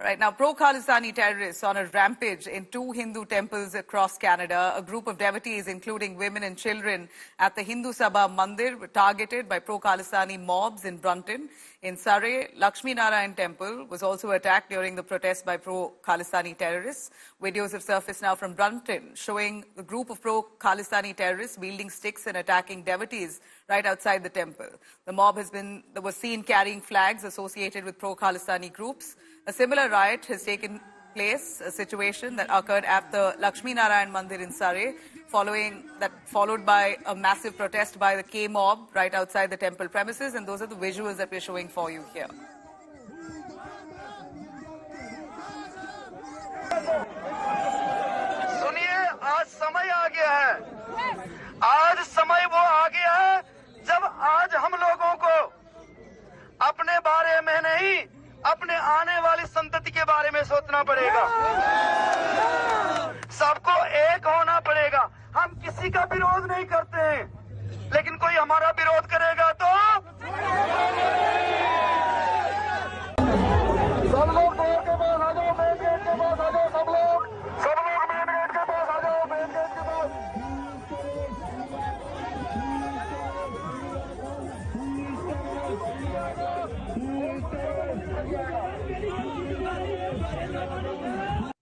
Right now, pro-Khalistani terrorists on a rampage in 2 Hindu temples across Canada. A group of devotees, including women and children, at the Hindu Sabha Mandir were targeted by pro-Khalistani mobs in Brampton. In Surrey, Lakshmi Narayan Temple was also attacked during the protest by pro-Khalistani terrorists. Videos have surfaced now from Brampton showing a group of pro-Khalistani terrorists wielding sticks and attacking devotees right outside the temple. The mob was seen carrying flags associated with pro-Khalistani groups. A similar riot has taken place, a situation that occurred at the Lakshmi Narayan Mandir in Surrey, followed by a massive protest by the K-mob right outside the temple premises, and those are the visuals that we're showing for you here. सुनिए, आज समय आ गया है। आज समय वो आ गया है जब आज हम लोगों को अपने बारे में नहीं, अपने आने वाली संतति के बारे में सोचना पड़ेगा। सबको एक होना पड़ेगा। हम किसी का विरोध नहीं करते हैं, लेकिन कोई हमारा विरोध करेगा तो सब लोग डोर के पास आ जाओ, मेन गेट के पास आ जाओ। सब लोग मेन गेट के पास आ जाओ, मेन गेट के पास।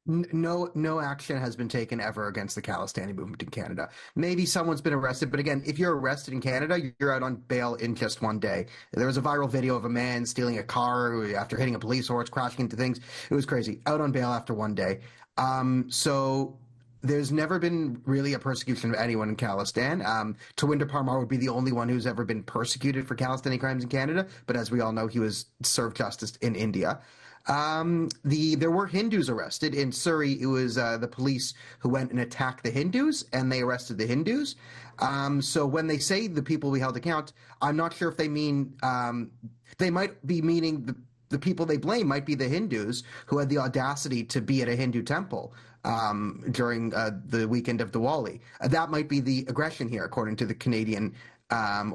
No action has been taken ever against the Khalistani movement in Canada. Maybe someone's been arrested, but again, if you're arrested in Canada, you're out on bail in just one day. There was a viral video of a man stealing a car after hitting a police horse, crashing into things. It was crazy. Out on bail after one day. So there's never been really a persecution of anyone in Khalistan. Tawinder Parmar would be the only one who's ever been persecuted for Khalistani crimes in Canada, but as we all know, he was served justice in India. There were Hindus arrested. In Surrey, it was the police who went and attacked the Hindus, and they arrested the Hindus. So when they say the people we held account, I'm not sure if they mean, they might be meaning the people they blame might be the Hindus who had the audacity to be at a Hindu temple during the weekend of Diwali. That might be the aggression here, according to the Canadian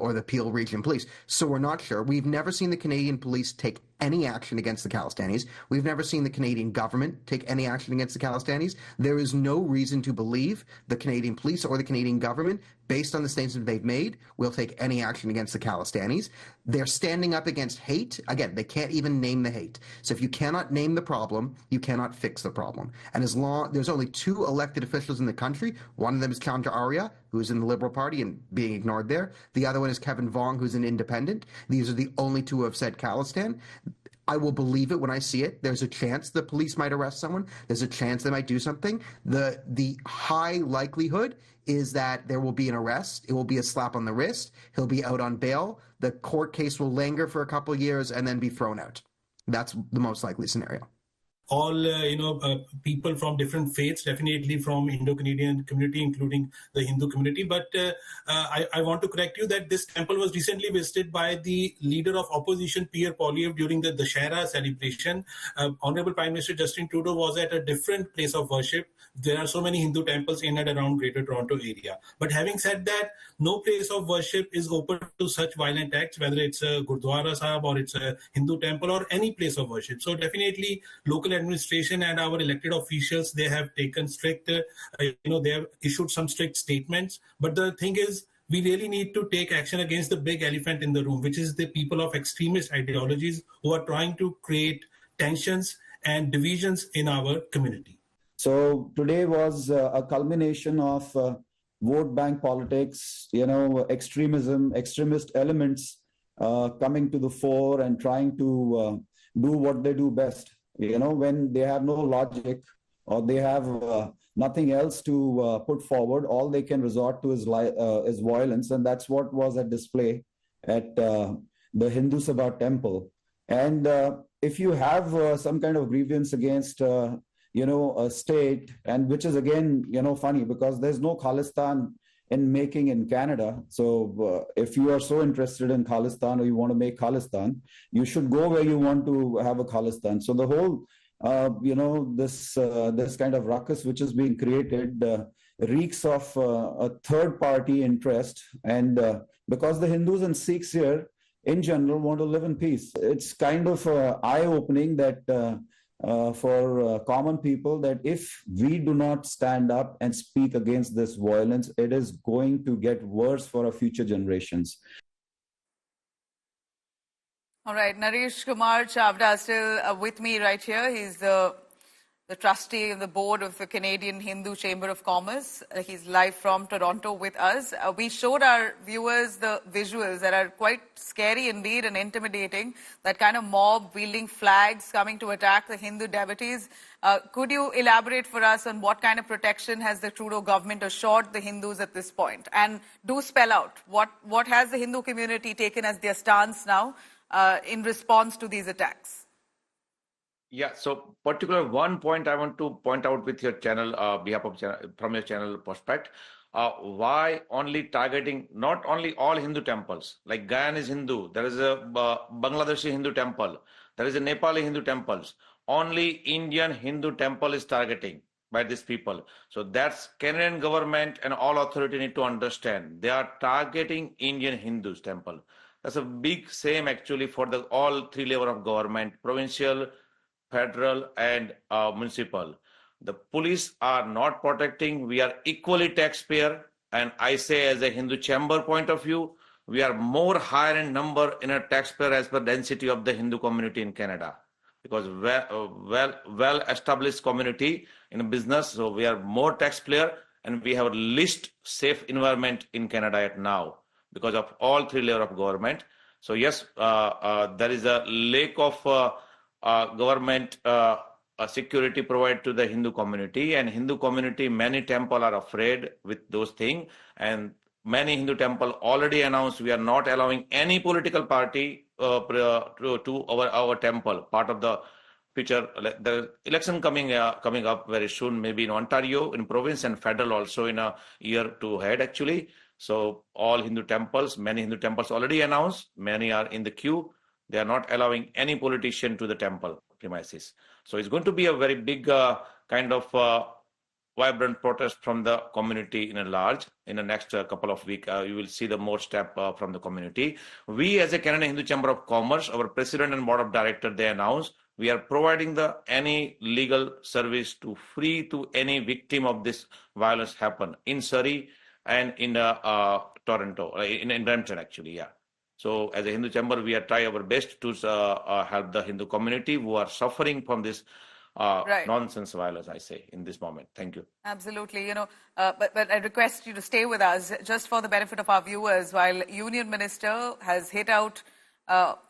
or the Peel Region Police. So we're not sure. We've never seen the Canadian police take any action against the Khalistanis. We've never seen the Canadian government take any action against the Khalistanis. There is no reason to believe the Canadian police or the Canadian government, based on the statements they've made, will take any action against the Khalistanis. They're standing up against hate. Again, they can't even name the hate. So if you cannot name the problem, you cannot fix the problem. And as long there's only 2 elected officials in the country, one of them is Chandra Arya, who is in the Liberal Party and being ignored there. The other one is Kevin Vong, who's an independent. These are the only 2 who have said Khalistan. I will believe it when I see it. There's a chance the police might arrest someone. There's a chance they might do something. The high likelihood is that there will be an arrest. It will be a slap on the wrist. He'll be out on bail. The court case will linger for a couple of years and then be thrown out. That's the most likely scenario. All people from different faiths, definitely from Indo-Canadian community, including the Hindu community. But I want to correct you that this temple was recently visited by the leader of opposition, Pierre Poilievre, during the Dussehra celebration. Honorable Prime Minister Justin Trudeau was at a different place of worship. There are so many Hindu temples in and around Greater Toronto area. But having said that, no place of worship is open to such violent acts, whether it's a Gurdwara Sahib or it's a Hindu temple or any place of worship. So definitely local administration and our elected officials, they have taken strict, they have issued some strict statements. But the thing is, we really need to take action against the big elephant in the room, which is the people of extremist ideologies who are trying to create tensions and divisions in our community. So today was a culmination of vote bank politics, extremism, extremist elements coming to the fore and trying to do what they do best. When they have no logic or they have nothing else to put forward, all they can resort to is violence. And that's what was at display at the Hindu Sabha temple. And if you have some kind of grievance against a state, and which is again, funny because there's no Khalistan in making in Canada. So if you are so interested in Khalistan or you want to make Khalistan, you should go where you want to have a Khalistan. So the whole, this kind of ruckus which is being created reeks of a third party interest. And because the Hindus and Sikhs here in general want to live in peace, it's kind of eye-opening that for common people that if we do not stand up and speak against this violence, it is going to get worse for our future generations. All right, Naresh Kumar Chavda is still with me right here. He's the trustee of the board of the Canadian Hindu Chamber of Commerce. He's live from Toronto with us. We showed our viewers the visuals that are quite scary indeed and intimidating, that kind of mob wielding flags coming to attack the Hindu devotees. Could you elaborate for us on what kind of protection has the Trudeau government assured the Hindus at this point? And do spell out what has the Hindu community taken as their stance now in response to these attacks? Yeah, so particular one point I want to point out with your channel, from your channel perspective, why only targeting not only all Hindu temples, like Guyana is Hindu, there is a Bangladeshi Hindu temple, there is a Nepali Hindu temples, only Indian Hindu temple is targeting by these people. So that's Canadian government and all authority need to understand. They are targeting Indian Hindus temple. That's a big shame actually for the all three level of government, provincial, federal and municipal. The police are not protecting. We are equally taxpayer. And I say as a Hindu chamber point of view, we are more higher in number in a taxpayer as per density of the Hindu community in Canada. Because well established community in business. So we are more taxpayer and we have least safe environment in Canada at now because of all three layers of government. So yes, there is a lack of government security provided to the Hindu community, and Hindu community, many temple are afraid with those things, and many Hindu temple already announced we are not allowing any political party to our temple, part of the future. The election coming up very soon, maybe in Ontario, in province and federal also in a year to head actually. So all Hindu temples, many Hindu temples already announced, many are in the queue. They are not allowing any politician to the temple premises. So it's going to be a very big kind of vibrant protest from the community in a large. In the next couple of weeks, you will see the more step from the community. We as a Canadian Hindu Chamber of Commerce, our president and board of directors, they announced we are providing any legal service to free to any victim of this violence happen in Surrey and in Toronto, in Brampton actually, yeah. So as a Hindu chamber, we are trying our best to help the Hindu community who are suffering from this nonsense violence, I say, in this moment. Thank you. Absolutely. But I request you to stay with us just for the benefit of our viewers. While Union Minister has hit out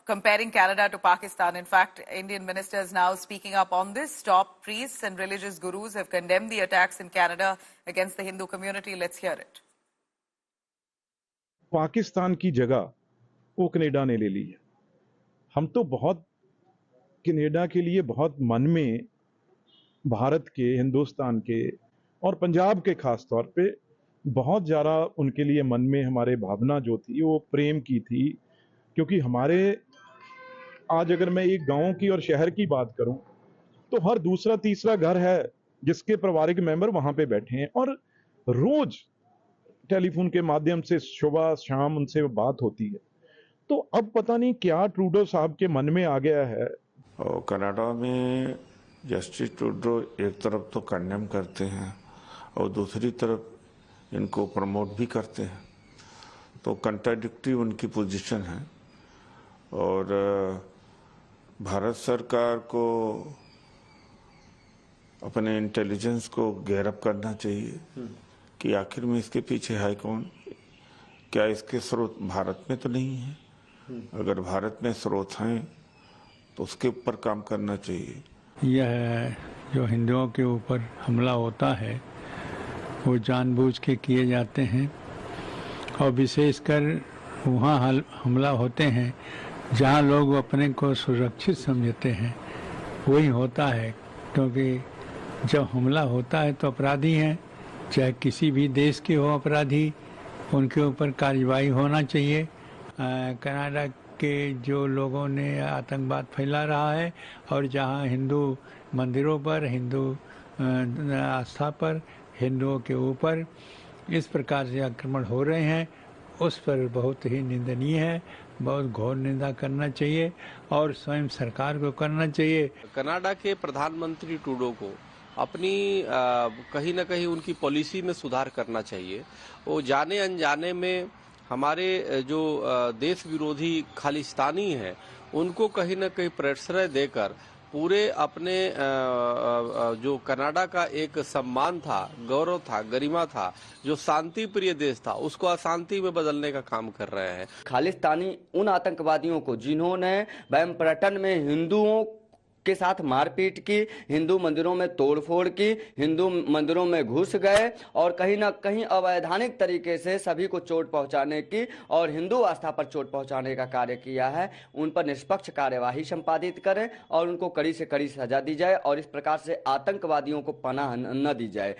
comparing Canada to Pakistan. In fact, Indian Minister is now speaking up on this. Top priests and religious gurus have condemned the attacks in Canada against the Hindu community. Let's hear it. Pakistan की जगह वो Canada ने ले ली है। हम तो बहुत Canada के लिए बहुत मन में भारत के, हिंदुस्तान के और पंजाब के खास तौर पे बहुत ज़्यादा उनके लिए मन में हमारे भावना जो थी वो प्रेम की थी, क्योंकि हमारे आज अगर मैं एक गांव की और शहर की बात करूं तो हर दूसरा तीसरा घर है जिसके पारिवारिक मेंबर वहां पे बैठे हैं और रोज टेलीफोन के माध्यम से सुबह शाम उनसे बात होती है। तो अब पता नहीं क्या ट्रूडो साहब के मन में आ गया है। और कनाडा में जस्टिस ट्रूडो एक तरफ तो कंडेम करते हैं और दूसरी तरफ इनको प्रमोट भी करते हैं, तो कंट्राडिक्टरी उनकी पोजीशन है। और भारत सरकार को अपने इंटेलिजेंस को गैरअप करना चाहिए कि आखिर में इसके पीछे है कौन, क्या इसके स्रोत भारत में तो नहीं है। अगर भारत में स्रोत हैं तो उसके ऊपर काम करना चाहिए। यह जो हिंदुओं के ऊपर हमला होता है वो जानबूझ के किए जाते हैं और विशेषकर वहाँ हमला होते हैं जहाँ लोग अपने को सुरक्षित समझते हैं, वही होता है। क्योंकि जब हमला होता है तो अपराधी हैं, चाहे किसी भी देश के हो अपराधी, उनके ऊपर कार्रवाई होना चाहिए। कनाडा के जो लोगों ने आतंकवाद फैला रहा है और जहां हिंदू मंदिरों पर, हिंदू आस्था पर, हिंदुओं के ऊपर इस प्रकार से आक्रमण हो रहे हैं, उस पर बहुत ही निंदनीय है, बहुत घोर निंदा करना चाहिए और स्वयं सरकार को करना चाहिए। कनाडा के प्रधानमंत्री ट्रूडो को अपनी कहीं न कहीं उनकी पॉलिसी में सुधार करना चाहिए। वो जाने अनजाने में हमारे जो देश विरोधी खालिस्तानी हैं उनको कहीं न कहीं प्रश्रय देकर पूरे अपने जो कनाडा का एक सम्मान था, गौरव था, गरिमा था, जो शांति प्रिय देश था, उसको अशांति में बदलने का काम कर रहे हैं। खालिस्तानी उन आतंकवादियों को जिन्होंने ब्रैम्पटन में हिंदुओं के साथ मारपीट की, हिंदू मंदिरों में तोड़फोड़ की, हिंदू मंदिरों में घुस गए और कहीं ना कहीं अवैधानिक तरीके से सभी को चोट पहुंचाने की और हिंदू आस्था पर चोट पहुंचाने का कार्य किया है, उन पर निष्पक्ष कार्यवाही संपादित करें और उनको कड़ी से कड़ी सजा दी जाए और इस प्रकार से आतंकवादियों को पनाह न दी जाए।